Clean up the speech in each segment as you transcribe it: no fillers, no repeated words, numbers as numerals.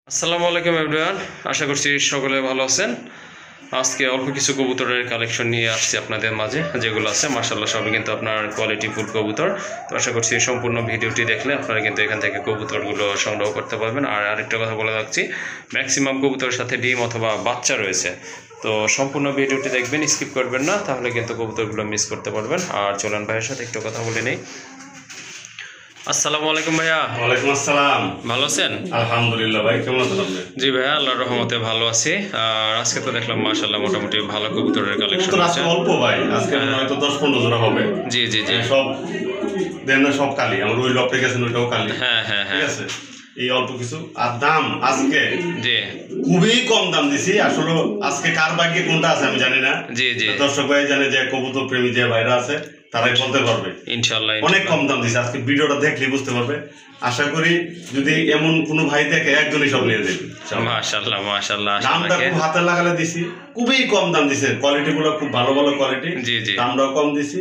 আসসালামু আলাইকুম এভরিওয়ান, আশা করছি সকলে ভালো আছেন। আজকে অল্প কিছু কবুতরের কালেকশন নিয়ে আসছি আপনাদের মাঝে, যেগুলো আছে মাশাআল্লাহ সবই কিন্তু আপনার কোয়ালিটি ফুল কবুতর। তো আশা করছি সম্পূর্ণ ভিডিওটি দেখলে আপনারা কিন্তু এখান থেকে কবুতরগুলো সংগ্রহ করতে পারবেন। আর আরেকটা কথা বলে রাখছি, ম্যাক্সিমাম কবুতরের সাথে ডিম অথবা বাচ্চা রয়েছে। তো সম্পূর্ণ ভিডিওটি দেখবেন, স্কিপ করবেন না, তাহলে কিন্তু কবুতরগুলো মিস করতে পারবেন। আর চলন ভাইয়ের সাথে একটু কথা বলে নেই। আসসালামু আলাইকুম ভাইয়া। ওয়ালাইকুম আসসালাম। ভালো আছেন? আলহামদুলিল্লাহ ভাই, কেমন আছেন আপনি? জি ভাইয়া, আল্লাহর রহমতে ভালো আছি। আর আজকে তো দেখলাম মাশাআল্লাহ মোটামুটি ভালো কবুতরের কালেকশন কবুতর আছে। আজকে অল্প ভাই, আজকে হয়তো 10-15 জোড়া হবে। জি জি জি, সব দেন না, সব কালি। আমরা ওই লপে গেছেন, ওইটাও কালি। হ্যাঁ হ্যাঁ ঠিক হ্যাঁ, আছে, এই অল্প কিছু। আর দাম আজকে জি খুবই কম দাম দিছি। আসলে আজকে কার ভাগ্যে কোনটা আছে আমি জানি না। জি জি, দর্শক ভাই জানে যে কবুতর প্রেমী যে ভাইরা আছে তারাই বলতে পারবে। ইনশাআল্লাহ অনেক কম দাম দিছে আজকে, ভিডিওটা দেখলে বুঝতে পারবে। আশা করি যদি এমন কোনো ভাই দেখে একজনই সব নিয়ে দেবে। মাশাআল্লাহ মাশাআল্লাহ। দামটা খুব হাতে লাগালে দিছি, খুবই কম দাম দিছে। কোয়ালিটি গুলো খুব ভালো ভালো কোয়ালিটি। জি জি, দামটাও কম দিছি।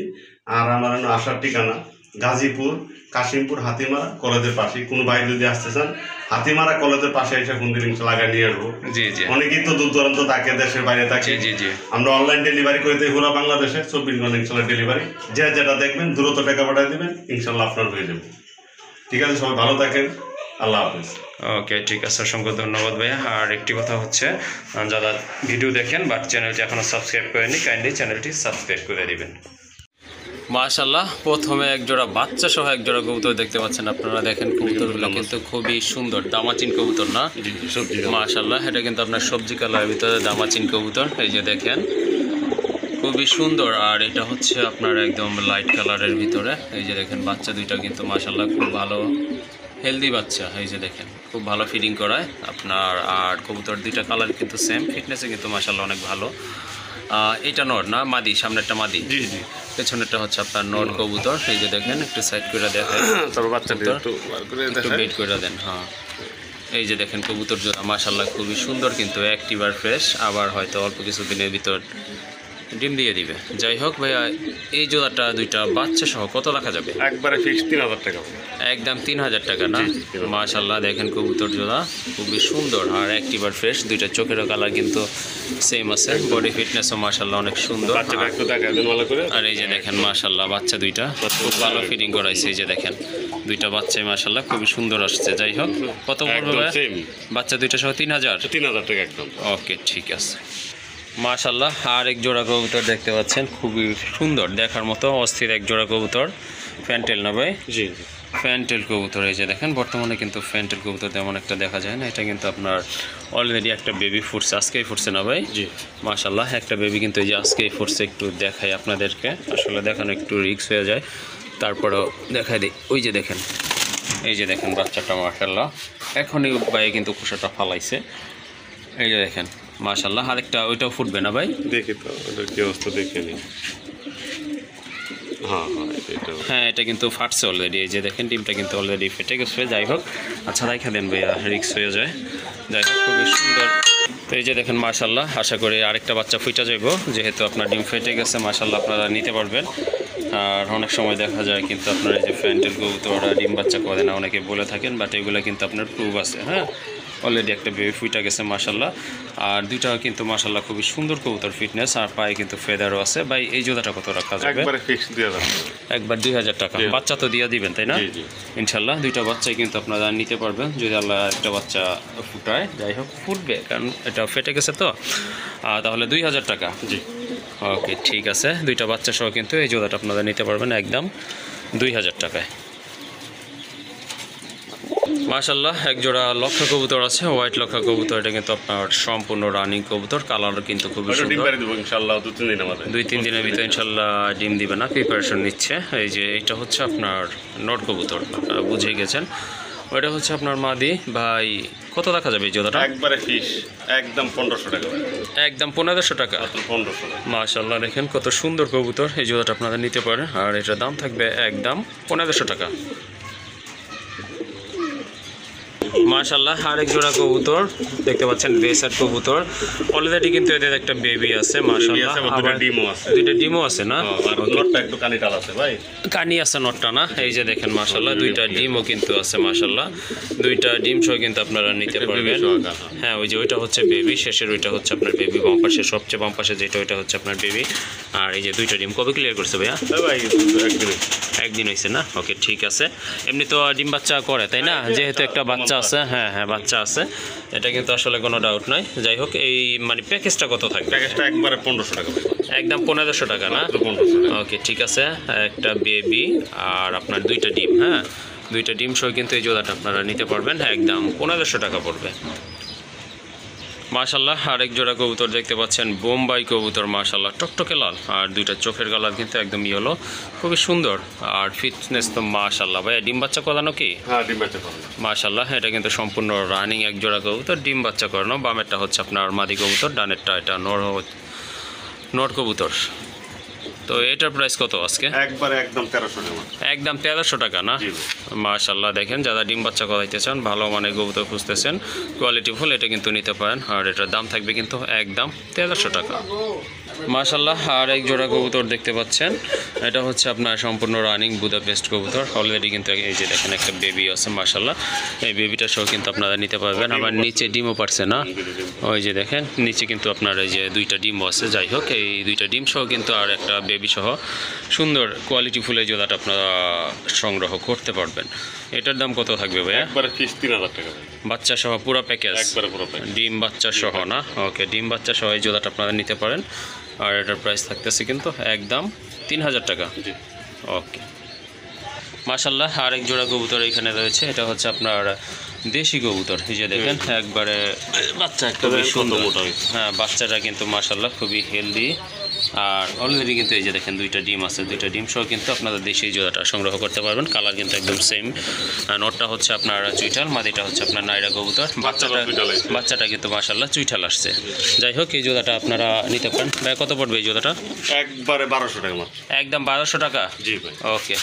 আর আমার আসার ঠিকানা গাজীপুর, কাশিমপুর, হাতিমারা কলেজের পাশে। কোনো ভাই যদি আসতে চান, হাতিমারা কলেজের পাশে এসে ফোন দিন, লাগা নিয়ে আসবো। জি জি, অনেকেই তো দূর দূরান্ত থাকে, দেশের বাইরে থাকে। জি জি জি, আমরা অনলাইন ডেলিভারি করে দিই পুরো বাংলাদেশে, 24 ঘন্টা ইনশাল্লাহ ডেলিভারি। যে যেটা দেখবেন দ্রুত টাকা পাঠিয়ে দিবেন, ইনশাল্লাহ আপনার হয়ে যাবে। ঠিক আছে, সবাই ভালো থাকেন, আল্লাহ হাফেজ। ওকে ঠিক আছে, অসংখ্য ধন্যবাদ ভাইয়া। আর একটি কথা হচ্ছে, যারা ভিডিও দেখেন বাট চ্যানেলটি এখনও সাবস্ক্রাইব করেনি, কাইন্ডলি চ্যানেলটি সাবস্ক্রাইব করে দিবেন। মাশাআল্লাহ, প্রথমে একজোড়া বাচ্চা সহ একজোড়া কবুতর দেখতে পাচ্ছেন আপনারা। দেখেন কবুতরগুলো কিন্তু খুবই সুন্দর, দামাচিন কবুতর না? মাশাআল্লাহ, এটা কিন্তু আপনার সবজি কালারের ভিতরে দামাচিন কবুতর। এই যে দেখেন খুবই সুন্দর। আর এটা হচ্ছে আপনার একদম লাইট কালারের ভিতরে। এই যে দেখেন বাচ্চা দুইটা কিন্তু মাশাআল্লাহ খুব ভালো হেলদি বাচ্চা। এই যে দেখেন খুব ভালো ফিডিং করায় আপনার। আর কবুতর দুইটা কালার কিন্তু সেম, ফিটনেসে কিন্তু মাশাআল্লাহ অনেক ভালো। এটা নর না মাদি? সামনেরটা মাদি, জি জি, পেছনেরটা হচ্ছে আপনার নর কবুতর। এই যে দেখেন একটু সাইড করে দেখেন, তবে বাচ্চাটা একটু বেট করে দেন। হ্যাঁ, এই যে দেখেন কবুতর জোড়া মাশাআল্লাহ খুবই সুন্দর, কিন্তু অ্যাক্টিভ আর ফ্রেশ। আবার হয়তো অল্প কিছু দিনের ভিতর ডিম দিয়ে দিবে। যাই হোক ভাইয়া, এই জোড়াটা দুইটা বাচ্চা সহ কত রাখা যাবে? একবারে ফিক্স 3000 টাকা। একদম 3000 টাকা না? মাশাআল্লাহ, দেখেন কবুতর জোড়া খুবই সুন্দর আর অ্যাক্টিভ আর ফ্রেশ। দুইটা চোখেরও কালার কিন্তু সেম আছে, বডি ফিটনেসও মাশাআল্লাহ অনেক সুন্দর। আর এই যে দেখেন মাশাআল্লাহ বাচ্চা দুইটা খুব ভালো ফিডিং করাইছে। এই যে দেখেন দুইটা বাচ্চাই মাশাআল্লাহ খুবই সুন্দর আসছে। যাই হোক, কত পড়বে বাচ্চা দুইটা সহ? 3000 টাকা একদম। ওকে ঠিক আছে, মাশাআল্লাহ। আর এক জোড়া কবুতর দেখতে পাচ্ছেন, খুবই সুন্দর দেখার মতো অস্থির এক জোড়া কবুতর। ফ্যান্টেল না ভাই? জি, ফ্যান্টেল কবুতর। এই যে দেখেন বর্তমানে কিন্তু ফ্যান্টেল কবুতর তেমন একটা দেখা যায় না। এটা কিন্তু আপনার অলরেডি একটা বেবি ফুটছে, আজকেই ফুটছে না ভাই? জি, মাশাআল্লাহ, একটা বেবি কিন্তু এই যে আজকেই ফুটছে। একটু দেখাই আপনাদেরকে, আসলে দেখানো একটু রিস্ক হয়ে যায়, তারপরেও দেখাই দিই। ওই যে দেখেন, এই যে দেখেন বাচ্চাটা মাশাআল্লাহ এখনই ভাই কিন্তু খোসাটা ফালাইছে। এই যে দেখেন মাশাআল্লাহ, আরেকটা ওইটাও ফুটবে না ভাই? দেখি তো ওটার কি অবস্থা, দেখে নি। হ্যাঁ, এটা কিন্তু ফাটছে অলরেডি। এই যে দেখেন ডিমটা কিন্তু অলরেডি ফেটে গেছে। যাই হোক, আচ্ছা রাইখা দেন ভাইয়া, রিক্স হয়ে যায়। যাই হোক, খুবই সুন্দর। তো এই যে দেখেন মাশাআল্লাহ, আশা করি আরেকটা বাচ্চা ফুইটা যাইব, যেহেতু আপনার ডিম ফেটে গেছে। মাশাআল্লাহ, আপনারা নিতে পারবেন। আর অনেক সময় দেখা যায় কিন্তু আপনার এই যে ফ্যান্টেল কবুতররা ডিম বাচ্চা করে না, অনেকে বলে থাকেন, বাট এগুলো কিন্তু আপনার প্রুফ আছে। হ্যাঁ, অলরেডি একটা বেবি ফুইটা গেছে মাশাআল্লাহ। আর দুইটা কিন্তু মাশাআল্লাহ খুবই সুন্দর কবুতর, ফিটনেস আর পায়ে কিন্তু ফেদারও আছে। ভাই এই জোড়াটা কত রাখা যাবে? একবারে ফিক্স 2000। একবার 2000 টাকা। বাচ্চা তো দিয়ে দিবেন তাই না? ইনশাল্লাহ দুইটা বাচ্চাই কিন্তু আপনারা নিতে পারবেন, যদি আল্লাহ একটা বাচ্চা ফুটায়। যাই হোক, ফুটবে কারণ এটা ফেটে গেছে তো। তাহলে 2000 টাকা। জি, ওকে ঠিক আছে, দুইটা বাচ্চা সহ কিন্তু এই জোড়াটা আপনারা নিতে পারবেন একদম 2000 টাকায়। মাশাআল্লাহ, এক জোড়া লক্ষা কবুতর আছে, হোয়াইট লক্ষা কবুতর। এটা কিন্তু আপনার সম্পূর্ণ রানিং কবুতর, কালার কিন্তু খুবই সুন্দর। ইনশাআল্লাহ 2-3 দিনের মধ্যে, 2-3 দিনের ভিতরে ইনশাআল্লাহ ডিম দিবে না, প্রিপারেশন নিচ্ছে। এই যে এটা হচ্ছে আপনার নট কবুতর, আপনারা বুঝে গেছেন। ওইটা হচ্ছে আপনার মাদি। ভাই কত রাখা যাবে এই জোড়াটা? একবারে ফিক্স একদম 1500 টাকা। একদম 1500 টাকা। 1500 টাকা। মাশাআল্লাহ, দেখেন কত সুন্দর কবুতর। এই জোড়াটা আপনারা নিতে পারেন। আর এটার দাম থাকবে একদম 1500 টাকা। মাশাআল্লাহ আরেক জোড়া কবুতর দেখতে পাচ্ছেন, রেসার কবুতর। অলরেডি কিন্তু এদের একটা বেবি আছে মাশাআল্লাহ, আবার দুইটা ডিমও আছে না? নটটা একটু কানিটাল আছে ভাই, কানি আছে নটটা না? এই যে দেখেন মাশাআল্লাহ দুইটা ডিমও কিন্তু আছে মাশাআল্লাহ, দুইটা ডিম সহ কিন্তু আপনারা নিতে পারবেন। হ্যাঁ ওই যে ওইটা হচ্ছে বেবি, শেষের ওইটা হচ্ছে আপনার বেবি, বাম পাশে সবচেয়ে বাম পাশে যেটা ওইটা হচ্ছে আপনার বেবি। আর এই যে দুইটা ডিম কবে ক্লিয়ার করছে ভাইয়া? ভাই একদিন হয়েছে না? ওকে ঠিক আছে। এমনি তো ডিম বাচ্চা করে তাই না? যেহেতু একটা বাচ্চা আছে, হ্যাঁ হ্যাঁ বাচ্চা আছে, এটা কিন্তু আসলে কোনো ডাউট নয়। যাই হোক, এই মানে প্যাকেজটা কত থাকবে? প্যাকেজটা একবারে 1500 টাকা ভাই, একদম 1500 টাকা না? 1500। ওকে ঠিক আছে, একটা বেবি আর আপনার দুইটা ডিম, হ্যাঁ দুইটা ডিম সহ কিন্তু এই জোড়াটা আপনারা নিতে পারবেন, একদম 1500 টাকা পড়বে। মাশাআল্লাহ আরেক জোড়া কবুতর দেখতে পাচ্ছেন, বোম্বাই কবুতর মাশাআল্লাহ, টকটকে লাল, আর দুইটা চোখের কালার কিন্তু একদম ইয়েলো, খুবই সুন্দর। আর ফিটনেস তো মাশাআল্লাহ। ভাই ডিম বাচ্চা করানো কি? হ্যাঁ ডিম বাচ্চা করানো মাশাআল্লাহ, এটা কিন্তু সম্পূর্ণ রানিং এক জোড়া কবুতর, ডিম বাচ্চা করানো। বামেরটা হচ্ছে আপনার মাদি কবুতর, ডানেরটা এটা নর কবুতর। তো এটার প্রাইস কত আজকে? একবারে একদম 1300 টাকা, একদম 1300 টাকা না? মাশাআল্লাহ দেখেন, যারা ডিম বাচ্চা করাইতে চান, ভালো মানের কবুতর খুঁজতেছেন, কোয়ালিটি ফুল, এটা কিন্তু নিতে পারেন। আর এটার দাম থাকবে কিন্তু একদম 1300 টাকা। মাশাআল্লাহ আর এক জোড়া কবুতর দেখতে পাচ্ছেন, এটা হচ্ছে আপনার সম্পূর্ণ রানিং বুদাপেস্ট কবুতর। অলরেডি কিন্তু এই যে দেখেন একটা বেবি আছে মাশাআল্লাহ, এই বেবিটা সহ কিন্তু আপনারা নিতে পারবেন। আবার নিচে ডিমও পারছে না, ওই যে দেখেন নিচে কিন্তু আপনার এই যে দুইটা ডিমও আছে। যাই হোক, এই দুইটা ডিম সহ কিন্তু আর একটা বেবি সহ সুন্দর কোয়ালিটি ফুলের জোড়াটা আপনারা সংগ্রহ করতে পারবেন। এটার দাম কত থাকবে ভাইয়া? একবারে ফিস 3000 টাকা ভাই, বাচ্চা সহ পুরো প্যাকেজ? একবারে পুরো প্যাকেজ, ডিম বাচ্চা সহ না? ওকে, ডিম বাচ্চা সহ এই জোড়াটা আপনারা নিতে পারেন। আর এটার প্রাইস থাকতেছে কিন্তু একদম 3000 টাকা। ওকে মাশাআল্লাহ আরেক জোড়া কবুতর এখানে রয়েছে, এটা হচ্ছে আপনার দেশি কবুতর। এই যে দেখেন একবারে বাচ্চা একটা খুবই সুন্দর। হ্যাঁ বাচ্চাটা কিন্তু মাশাআল্লাহ খুবই হেলদি। আর অলরেডি কিন্তু এই যে দেখেন দুইটা ডিম আছে, দুইটা ডিম সহ কিন্তু আপনাদের দেশি জোড়াটা সংগ্রহ করতে পারবেন। কালার কিন্তু একদম সেম। নটটা হচ্ছে আপনার চুইঠাল, মাদিটা হচ্ছে আপনার নাইরা কবুতর। বাচ্চাটা কিন্তু মাশাআল্লাহ চুইঠাল আসছে। যাই হোক, এই জোড়াটা আপনারা নিতে পারেন। ভাই কত পড়বে এই জোড়াটা? একবারে 1200 টাকা মাত্র, একদম 1200 টাকা? জি ভাই। ওকে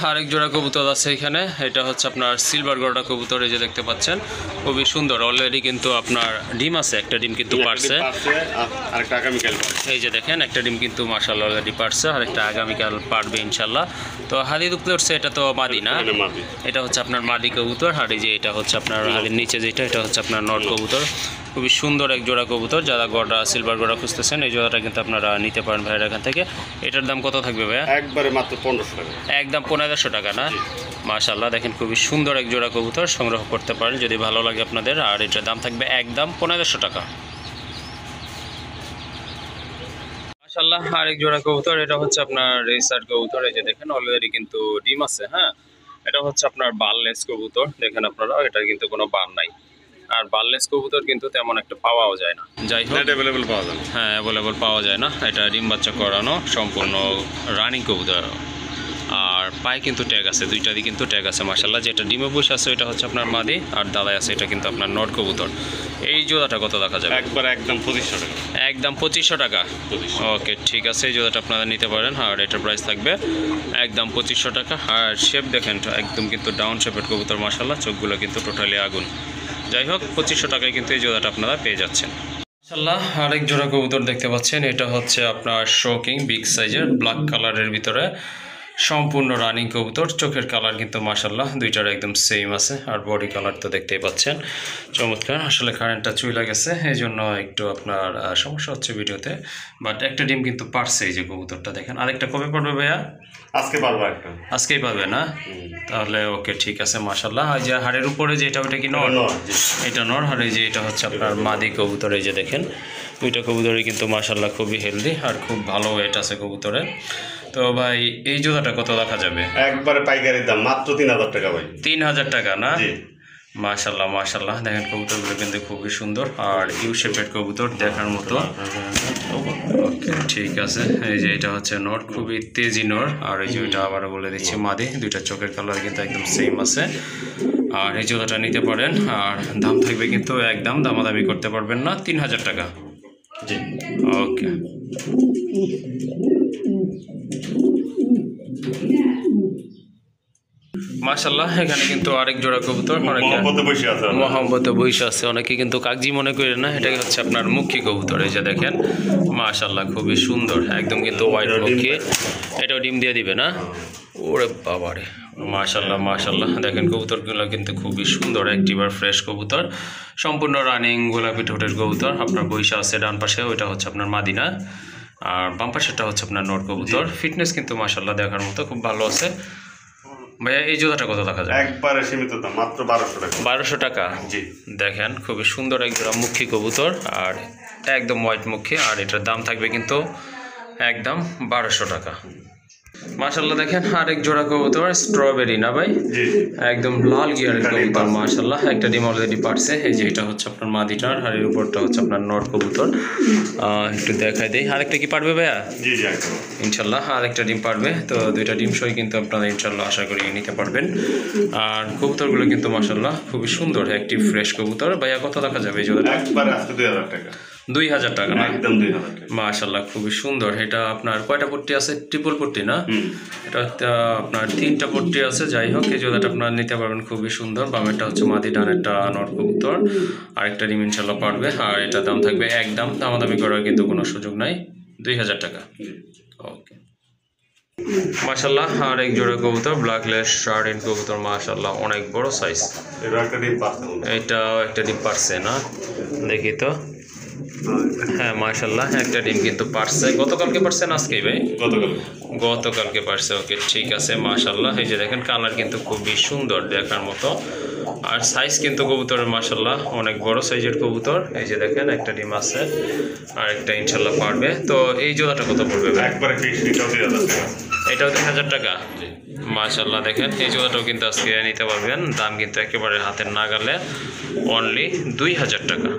আরেক জোড়া কবুতর আছে এখানে, এটা হচ্ছে আপনার সিলভার গড়া কবুতর। এই যে দেখতে পাচ্ছেন খুবই সুন্দর। অলরেডি কিন্তু আপনার ডিম আছে, একটা ডিম কিন্তু পারছে, আরেকটা আগামীকাল। এই যে দেখেন একটা ডিম কিন্তু মাশাআল্লাহ অলরেডি পারছে, আর একটা আগামীকাল পারবে ইনশাল্লাহ। তো হাদি দুপলে উঠছে, এটা তো মাদি না? এটা হচ্ছে আপনার মাদি কবুতর। আর এই যে এটা হচ্ছে আপনার হাদির নিচে যেটা, এটা হচ্ছে আপনার নট কবুতর। খুবই সুন্দর এক জোড়া কবুতর। যারা গড়া সিলভার গড়া খুঁজতেছেন, এই জোড়াটা কিন্তু আপনারা নিতে পারেন ভাইয়ের এখান থেকে। এটার দাম কত থাকবে ভাইয়া? একবারে মাত্র 1500 টাকা, একদম 1500 টাকা না? মাশাআল্লাহ দেখেন খুবই সুন্দর এক জোড়া কবুতর, সংগ্রহ করতে পারেন যদি ভালো লাগে আপনাদের। আর এটার দাম থাকবে একদম 1500 টাকা। মাশাআল্লাহ আরেক জোড়া কবুতর, এটা হচ্ছে আপনার রেসার কবুতর। এই যে দেখেন অলরেডি কিন্তু ডিম আছে। হ্যাঁ এটা হচ্ছে আপনার বারলেস কবুতর, দেখেন আপনারা, এটার কিন্তু কোনো বার নাই। আর বারলেস কবুতর কিন্তু তেমন একটা পাওয়াও যায় না। যাই হোক, অ্যাভেলেবল পাওয়া যায় না। হ্যাঁ অ্যাভেলেবল পাওয়া যায় না। এটা ডিম বাচ্চা করানো সম্পূর্ণ রানিং কবুতর। আর পায়ে কিন্তু ট্যাগ আছে, দুইটারই কিন্তু ট্যাগ আছে মাশাআল্লাহ। যেটা ডিমে বসে আছে ওইটা হচ্ছে আপনার মাদি, আর দাদাই আছে এটা কিন্তু আপনার নট কবুতর। এই জোড়াটা কত দেখা যাবে? একবার একদম 2500 টাকা, একদম 2500 টাকা। ওকে ঠিক আছে, এই জোড়াটা আপনারা নিতে পারেন। আর এটার প্রাইস থাকবে একদম 2500 টাকা। আর শেপ দেখেন একদম কিন্তু ডাউন শেপের কবুতর মাশাআল্লাহ, চোখগুলো কিন্তু টোটালি আগুন। যাই হোক 2500 টাকায় কিন্তু এই জোড়াটা আপনারা পেয়ে যাচ্ছেন মাশাআল্লাহ। আরেক জোড়া কবুতর দেখতে পাচ্ছেন, এটা হচ্ছে আপনার শোকিং বিগ সাইজের ব্ল্যাক কালারের ভিতরে সম্পূর্ণ রানিং কবুতর। চোখের কালার কিন্তু মাশাআল্লাহ দুইটার একদম সেম আছে। আর বডি কালার তো দেখতেই পাচ্ছেন চমৎকার। আসলে কারেন্টটা চুইলা গেছে, এই জন্য একটু আপনার সমস্যা হচ্ছে ভিডিওতে। বাট একটা ডিম কিন্তু পারছে, এই যে কবুতরটা দেখেন। আরেকটা কবে পারবে ভাইয়া? আজকে পারবো একটা, আজকেই পারবে না? তাহলে ওকে ঠিক আছে মাশাআল্লাহ। এই যে হাড়ের উপরে যে এটা, ওটা কি নর? এটা নর। আর এই যে এটা হচ্ছে আপনার মাদি কবুতর। এই যে দেখেন দুইটা কবুতরই কিন্তু মাশাআল্লাহ খুবই হেলদি আর খুব ভালো ওয়েট আছে কবুতরের। তো ভাই এই জোড়াটা কত রাখা যাবে? একবারে পাইকারি দাম মাত্র 3000 টাকা ভাই। 3000 টাকা না? মাশাআল্লাহ মাশাআল্লাহ দেখেন কবুতরগুলো কিন্তু খুবই সুন্দর আর ইউ শেপের কবুতর দেখার মতো। ওকে ঠিক আছে, এই যে এটা হচ্ছে নর, খুবই তেজি নর। আর এই যে এটা আবারও বলে দিচ্ছি মাদি, দুইটা চোখের কালার কিন্তু একদম সেম আছে। আর এই জোড়াটা নিতে পারেন। আর দাম থাকবে কিন্তু একদম দামাদামি করতে পারবেন না, 3000 টাকা। জি ওকে মাশাআল্লাহ এখানে কিন্তু আরেক জোড়া কবুতর অনেকে মোহাম্মদে বসে আছে মোহাম্মতে বইসা আছে, অনেকে কিন্তু কাগজি মনে করেন না, এটা হচ্ছে আপনার মুখী কবুতর। এই যে দেখেন মাশাআল্লাহ খুবই সুন্দর, একদম কিন্তু হোয়াইট মুখী। এটাও ডিম দিয়ে দিবে না? ওরে বাবারে, মাশাআল্লাহ মাশাআল্লাহ। দেখেন কবুতরগুলো কিন্তু খুবই সুন্দর, অ্যাক্টিভ আর ফ্রেশ কবুতর, সম্পূর্ণ রানিং গোলাপি ঠোঁটের কবুতর। আপনার বইসা আছে ডান পাশে, ওইটা হচ্ছে আপনার মাদিনা, আর বাম পাশেরটা হচ্ছে আপনার নর কবুতর। ফিটনেস কিন্তু মাশাআল্লাহ দেখার মতো খুব ভালো আছে। ভাইয়া এই জোড়াটা কত টাকা যায়? একবারে সীমিত দাম, মাত্র 1200 টাকা। 1200 টাকা? জি। দেখেন খুবই সুন্দর এক জোড়া মুখী কবুতর, আর একদম হোয়াইট মুখী, আর এটার দাম থাকবে কিন্তু একদম 1200 টাকা। মাশাআল্লাহ দেখেন আরেক জোড়া কবুতর, স্ট্রবেরি না ভাই? জি। একদম লাল গিয়ারের কবুতর মাশাআল্লাহ। একটা ডিম অলরেডি পারছে। এই যে এটা হচ্ছে আপনার মাদিটার, আর এর উপরটা হচ্ছে আপনার নর কবুতর। একটু দেখাই দেই, আরেকটা কি পারবে ভাইয়া? জি জি একদম ইনশাল্লাহ আরেকটা ডিম পারবে। তো দুইটা ডিম সই কিন্তু আপনারা ইনশাল্লাহ আশা করি নিতে পারবেন। আর কবুতরগুলো কিন্তু মাশাআল্লাহ খুবই সুন্দর, অ্যাক্টিভ ফ্রেশ কবুতর। ভাইয়া কত টাকা যাবে এই জোড়াটা? একবারে আজকে 2000 টাকা। 2000 টাকা না? একদম 2000 টাকা। মাশাআল্লাহ খুবই সুন্দর। এটা আপনার কয়টা পট্টি আছে? ট্রিপল পট্টি না? এটা আপনার 3টা পট্টি আছে। যাই হোক এই জোড়াটা আপনারা নিতে পারবেন, খুবই সুন্দর। বামেরটা হচ্ছে মাদি, ডানেরটা নর কবুতর। আরেকটা ডিম ইনশাল্লাহ পারবে। আর এটার দাম থাকবে একদম, দামাদামি করার কিন্তু কোনো সুযোগ নাই, 2000 টাকা। ওকে মাশাআল্লাহ আর এক জোড়া কবুতর, ব্ল্যাকলেস শার্ডিন কবুতর মাশাআল্লাহ অনেক বড় সাইজ। এর একটা ডিম পাচ্ছে। এটাও একটা ডিম পারছে না? দেখি তো। হ্যাঁ মাশাআল্লাহ একটা ডিম কিন্তু পারছে। গতকালকে পারছে না আজকেই ভাই? গতকালকে পারছে। ওকে ঠিক আছে মাশাআল্লাহ। এই যে দেখেন কালার কিন্তু খুবই সুন্দর দেখার মতো, আর সাইজ কিন্তু কবুতরের মাশাআল্লাহ অনেক বড় সাইজের কবুতর। এই যে দেখেন একটা ডিম আছে, আর একটা ইনশাআল্লাহ পারবে। তো এই জোড়াটা কত পড়বে ভাই? একবারে ফিক্সড, এটাও 2000 টাকা। এটাও 2000 টাকা? মাশাআল্লাহ দেখেন এই জোড়াটাও কিন্তু আজকে নিতে পারবেন, দাম কিন্তু একেবারে হাতের নাগালে, অনলি 2000 টাকা।